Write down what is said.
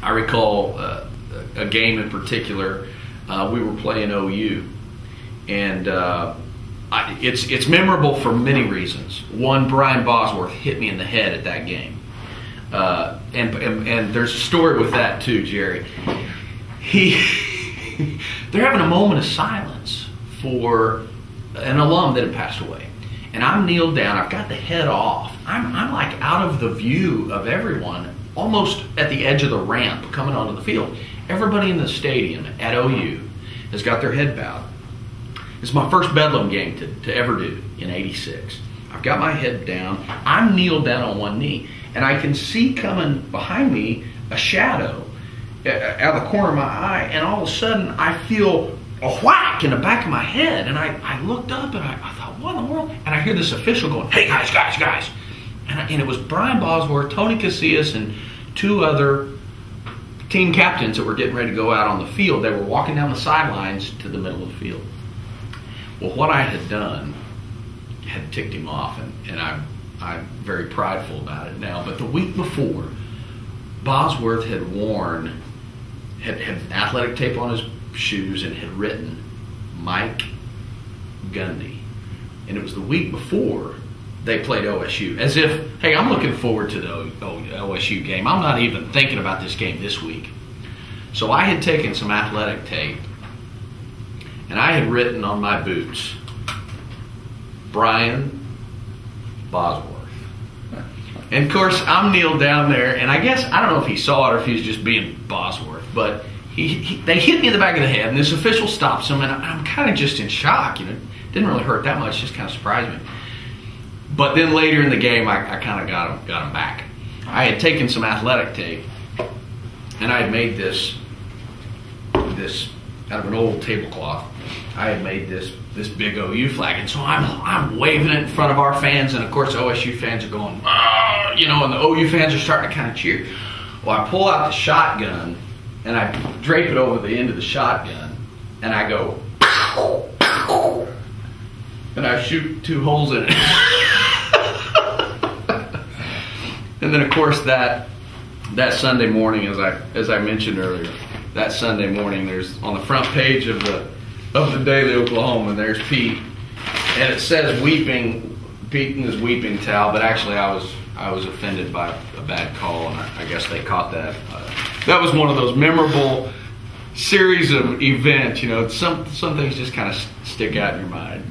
I recall a game in particular. We were playing OU, and it's memorable for many reasons. One, Brian Bosworth hit me in the head at that game, and there's a story with that too, Jerry. They're having a moment of silence for an alum that had passed away, and I'm kneeled down. I've got the head off. I'm like out of the view of everyone, almost at the edge of the ramp coming onto the field. Everybody in the stadium at OU has got their head bowed. It's my first Bedlam game to ever do in '86. I've got my head down. I'm kneeled down on one knee, and I can see coming behind me a shadow out of the corner of my eye, and all of a sudden I feel a whack in the back of my head, and I looked up and I thought, what in the world? And I hear this official going, hey guys. And it was Brian Bosworth, Tony Casillas, and two other team captains that were getting ready to go out on the field. They were walking down the sidelines to the middle of the field. Well, what I had done had ticked him off, and I'm very prideful about it now. But the week before, Bosworth had had athletic tape on his shoes and had written Mike Gundy. And it was the week before they played OSU, as if, hey, I'm looking forward to the OSU game. I'm not even thinking about this game this week. So I had taken some athletic tape, and I had written on my boots, Brian Bosworth. And of course, I'm kneeled down there, and I guess, I don't know if he saw it or if he was just being Bosworth, but they hit me in the back of the head, and this official stops him, and I'm kind of just in shock. You know, it didn't really hurt that much, just kind of surprised me. But then later in the game, I kind of got him back. I had taken some athletic tape, and I had made this out of an old tablecloth. I had made this big OU flag, and so I'm waving it in front of our fans, and of course OSU fans are going, oh, you know, and the OU fans are starting to kind of cheer. Well, I pull out the shotgun, and I drape it over the end of the shotgun, and I go, and I shoot 2 holes in it. And then of course that Sunday morning, as I mentioned earlier, that Sunday morning, there's on the front page of the Daily Oklahoman, there's Pete, and it says weeping, Pete in his weeping towel, but actually I was offended by a bad call, and I guess they caught that. That was one of those memorable series of events. You know, some things just kind of stick out in your mind.